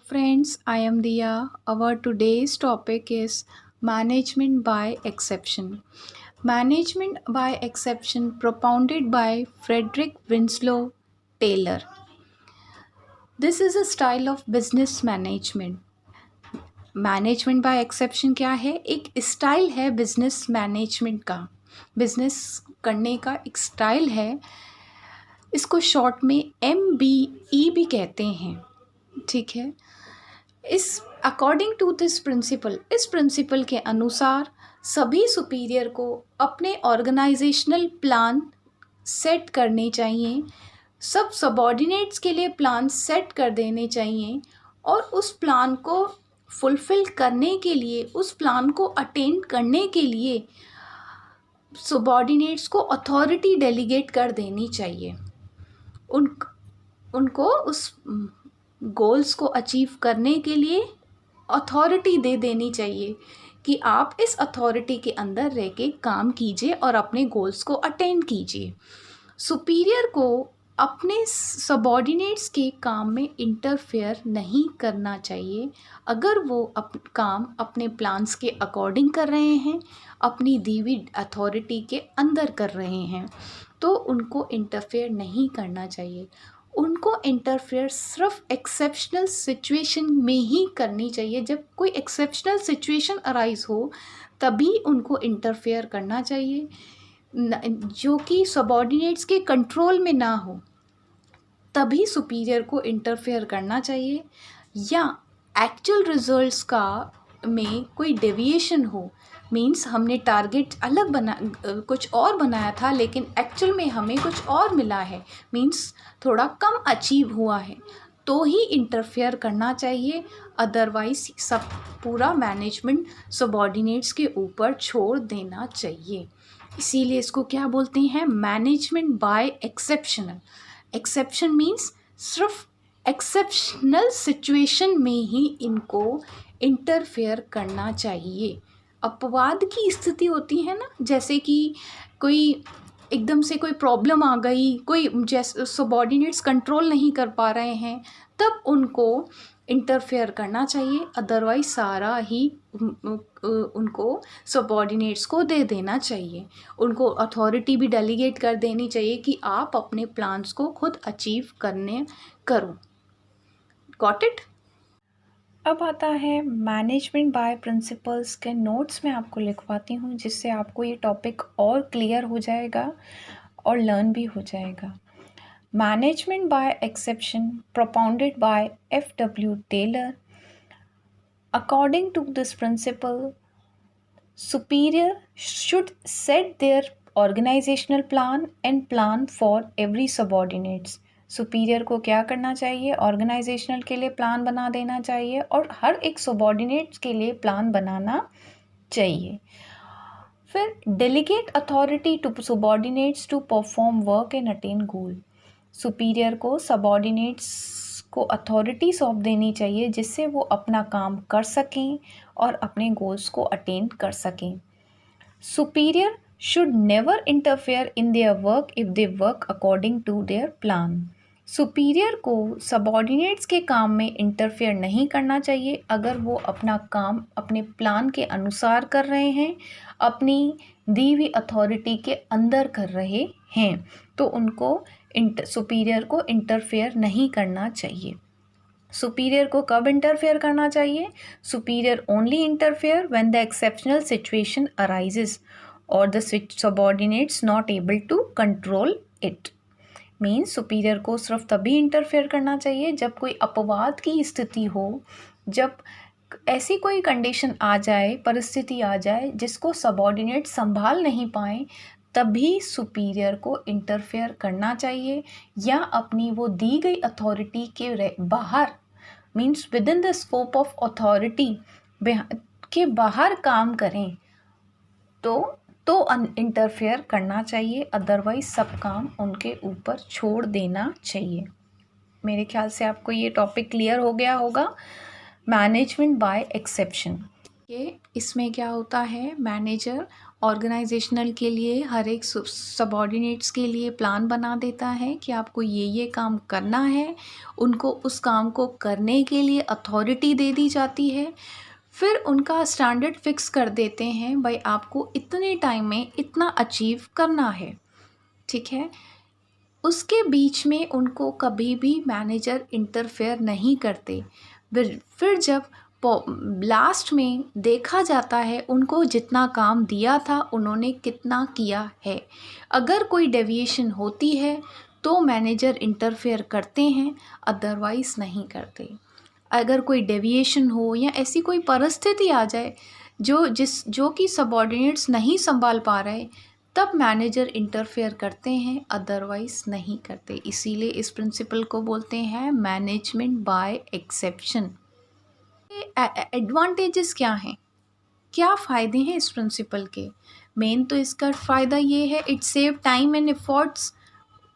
Friends, I am Dia. Our today's topic is management by exception. Management by exception propounded by Frederick Winslow Taylor. This is a style of business management. Management by exception क्या है? एक style है business management का, business करने का एक style है। इसको शॉर्ट में MBE भी कहते हैं, ठीक है। इस अकॉर्डिंग टू दिस प्रिंसिपल, इस प्रिंसिपल के अनुसार सभी सुपीरियर को अपने ऑर्गेनाइजेशनल प्लान सेट करने चाहिए, सब सबॉर्डिनेट्स के लिए प्लान सेट कर देने चाहिए और उस प्लान को फुलफ़िल करने के लिए, उस प्लान को अटेंड करने के लिए सबॉर्डिनेट्स को अथॉरिटी डेलीगेट कर देनी चाहिए। उनको उस गोल्स को अचीव करने के लिए अथॉरिटी दे देनी चाहिए कि आप इस अथॉरिटी के अंदर रह के काम कीजिए और अपने गोल्स को अटेंड कीजिए। सुपीरियर को अपने सबॉर्डिनेट्स के काम में इंटरफेयर नहीं करना चाहिए। अगर वो काम अपने प्लान्स के अकॉर्डिंग कर रहे हैं, अपनी दी हुई अथॉरिटी के अंदर कर रहे हैं, तो उनको इंटरफेयर नहीं करना चाहिए। उनको इंटरफेयर सिर्फ एक्सेप्शनल सिचुएशन में ही करनी चाहिए। जब कोई एक्सेप्शनल सिचुएशन अराइज हो तभी उनको इंटरफेयर करना चाहिए, जो कि सबॉर्डिनेट्स के कंट्रोल में ना हो, तभी सुपीरियर को इंटरफेयर करना चाहिए। या एक्चुअल रिजल्ट्स का में कोई डेविएशन हो, मीन्स हमने टारगेट अलग कुछ और बनाया था लेकिन एक्चुअल में हमें कुछ और मिला है, मीन्स थोड़ा कम अचीव हुआ है, तो ही इंटरफेयर करना चाहिए। अदरवाइज सब पूरा मैनेजमेंट सबॉर्डिनेट्स के ऊपर छोड़ देना चाहिए। इसीलिए इसको क्या बोलते हैं? Management by exceptional. Exception means सिर्फ एक्सेप्शनल सिचुएशन में ही इनको इंटरफेयर करना चाहिए। अपवाद की स्थिति होती है ना, जैसे कि कोई एकदम से कोई प्रॉब्लम आ गई, कोई जैसे सबॉर्डिनेट्स कंट्रोल नहीं कर पा रहे हैं, तब उनको इंटरफेयर करना चाहिए। अदरवाइज सारा ही उनको सबॉर्डिनेट्स को दे देना चाहिए। उनको अथॉरिटी भी डेलीगेट कर देनी चाहिए कि आप अपने प्लान्स को खुद अचीव करो। Got it? अब आता है मैनेजमेंट बाय प्रिंसिपल्स के नोट्स मैं आपको लिखवाती हूँ, जिससे आपको ये टॉपिक और क्लियर हो जाएगा और लर्न भी हो जाएगा। Management by exception propounded by F.W. Taylor. According to this principle, superior should set their organizational plan and plan for every subordinates. Superior को क्या करना चाहिए? ऑर्गेनाइजेशनल के लिए प्लान बना देना चाहिए और हर एक सबॉर्डिनेट्स के लिए प्लान बनाना चाहिए। फिर delegate authority to subordinates to perform work and attain goal. Superior को सबॉर्डिनेट्स को अथॉरिटी सौंप देनी चाहिए जिससे वो अपना काम कर सकें और अपने गोल्स को अटेन कर सकें। Superior should never interfere in their work if they work according to their plan. Superior को सबॉर्डिनेट्स के काम में इंटरफेयर नहीं करना चाहिए अगर वो अपना काम अपने प्लान के अनुसार कर रहे हैं, अपनी दी हुई अथॉरिटी के अंदर कर रहे हैं, तो उनको सुपीरियर को इंटरफेयर नहीं करना चाहिए। सुपीरियर को कब इंटरफेयर करना चाहिए? Superior only interfere when the exceptional situation arises or the subordinates not able to control it. Means superior को सिर्फ तभी इंटरफेयर करना चाहिए जब कोई अपवाद की स्थिति हो, जब ऐसी कोई कंडीशन आ जाए, परिस्थिति आ जाए जिसको सबॉर्डिनेट संभाल नहीं पाए, तभी सुपीरियर को इंटरफेयर करना चाहिए या अपनी वो दी गई अथॉरिटी के बाहर, means with in the scope of authority के बाहर काम करें, तो इंटरफेयर करना चाहिए। अदरवाइज सब काम उनके ऊपर छोड़ देना चाहिए। मेरे ख्याल से आपको ये टॉपिक क्लियर हो गया होगा। Management by exception. कि इसमें क्या होता है, मैनेजर ऑर्गेनाइजेशनल के लिए हर एक सबॉर्डिनेट्स के लिए प्लान बना देता है कि आपको ये काम करना है। उनको उस काम को करने के लिए अथॉरिटी दे दी जाती है। फिर उनका स्टैंडर्ड फिक्स कर देते हैं, भाई आपको इतने टाइम में इतना अचीव करना है, ठीक है। उसके बीच में उनको कभी भी मैनेजर इंटरफेयर नहीं करते। फिर जब लास्ट में देखा जाता है उनको जितना काम दिया था उन्होंने कितना किया है। अगर कोई डेविएशन होती है तो मैनेजर इंटरफेयर करते हैं, अदरवाइज़ नहीं करते। अगर कोई डेविएशन हो या ऐसी कोई परिस्थिति आ जाए जो कि सबॉर्डिनेट्स नहीं संभाल पा रहे, तब मैनेजर इंटरफेयर करते हैं, अदरवाइज़ नहीं करते। इसीलिए इस प्रिंसिपल को बोलते हैं मैनेजमेंट बाय एक्सेप्शन। एडवांटेजेस क्या हैं, क्या फ़ायदे हैं इस प्रिंसिपल के? मेन तो इसका फ़ायदा ये है, it save time and efforts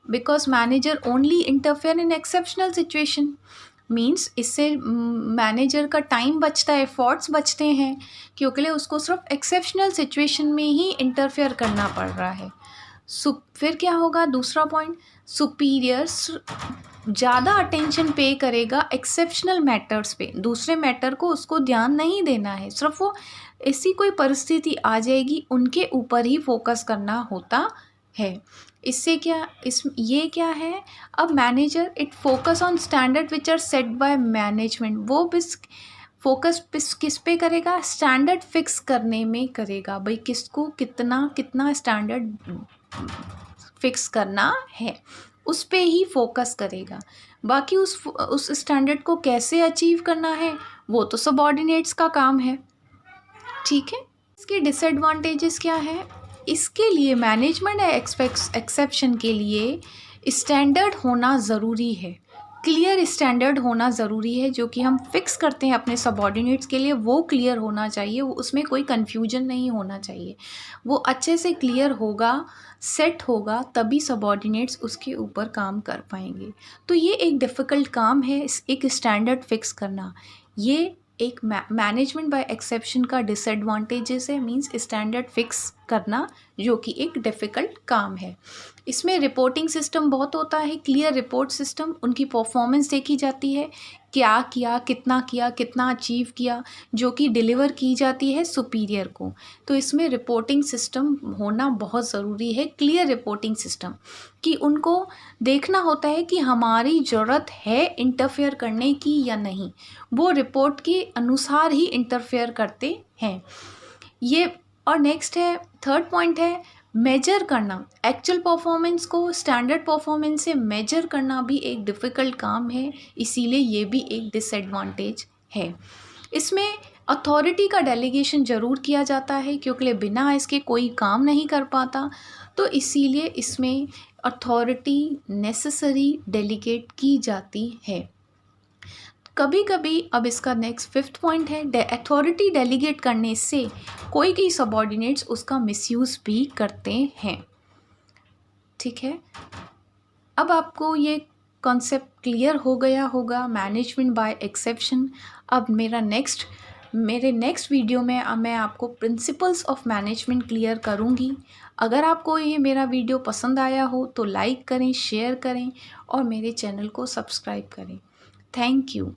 because manager only interfere in exceptional situation. Means इससे मैनेजर का टाइम बचता है, एफर्ट्स बचते हैं, क्योंकि उसको सिर्फ एक्सेप्शनल सिचुएशन में ही इंटरफेयर करना पड़ रहा है। फिर क्या होगा, दूसरा पॉइंट, सुपीरियर्स ज़्यादा अटेंशन पे करेगा एक्सेप्शनल मैटर्स पे। दूसरे मैटर को उसको ध्यान नहीं देना है, सिर्फ वो ऐसी कोई परिस्थिति आ जाएगी उनके ऊपर ही फोकस करना होता है। इससे ये क्या है, अब manager it focus on standard which are set by management. वो फोकस किस पे करेगा, स्टैंडर्ड फिक्स करने में करेगा। भाई किसको कितना स्टैंडर्ड फिक्स करना है, उस पे ही फोकस करेगा। बाकी उस स्टैंडर्ड को कैसे अचीव करना है वो तो सबऑर्डिनेट्स का काम है, ठीक है। इसके डिसएडवांटेजेस क्या है, इसके लिए मैनेजमेंट एक्सेप्शन के लिए स्टैंडर्ड होना ज़रूरी है, क्लियर स्टैंडर्ड होना ज़रूरी है। जो कि हम फिक्स करते हैं अपने सबऑर्डिनेट्स के लिए, वो क्लियर होना चाहिए, वो उसमें कोई कन्फ्यूजन नहीं होना चाहिए। वो अच्छे से क्लियर होगा, सेट होगा, तभी सबऑर्डिनेट्स उसके ऊपर काम कर पाएंगे। तो ये एक डिफ़िकल्ट काम है, एक स्टैंडर्ड फिक्स करना। ये एक मैनेजमेंट बाय एक्सेप्शन का डिसएडवांटेजेस है, मींस स्टैंडर्ड फिक्स करना, जो कि एक डिफ़िकल्ट काम है। इसमें रिपोर्टिंग सिस्टम बहुत होता है, क्लियर रिपोर्ट सिस्टम, उनकी परफॉर्मेंस देखी जाती है, क्या किया, कितना अचीव किया, जो कि डिलीवर की जाती है सुपीरियर को। तो इसमें रिपोर्टिंग सिस्टम होना बहुत ज़रूरी है, क्लियर रिपोर्टिंग सिस्टम, कि उनको देखना होता है कि हमारी ज़रूरत है इंटरफेयर करने की या नहीं। वो रिपोर्ट के अनुसार ही इंटरफेयर करते हैं ये। और नेक्स्ट है, थर्ड पॉइंट है मेजर करना। एक्चुअल परफॉर्मेंस को स्टैंडर्ड परफॉर्मेंस से मेजर करना भी एक डिफ़िकल्ट काम है, इसीलिए ये भी एक डिसएडवांटेज है। इसमें अथॉरिटी का डेलीगेशन ज़रूर किया जाता है, क्योंकि बिना इसके कोई काम नहीं कर पाता, तो इसीलिए इसमें अथॉरिटी नेसेसरी डेलीगेट की जाती है कभी कभी। अब इसका नेक्स्ट फिफ्थ पॉइंट है, अथॉरिटी डेलीगेट करने से कोई सबऑर्डिनेट्स उसका मिसयूज़ भी करते हैं, ठीक है। अब आपको ये कॉन्सेप्ट क्लियर हो गया होगा, मैनेजमेंट बाय एक्सेप्शन। अब मेरे नेक्स्ट वीडियो में मैं आपको प्रिंसिपल्स ऑफ मैनेजमेंट क्लियर करूँगी। अगर आपको ये मेरा वीडियो पसंद आया हो तो लाइक करें, शेयर करें और मेरे चैनल को सब्सक्राइब करें। Thank you.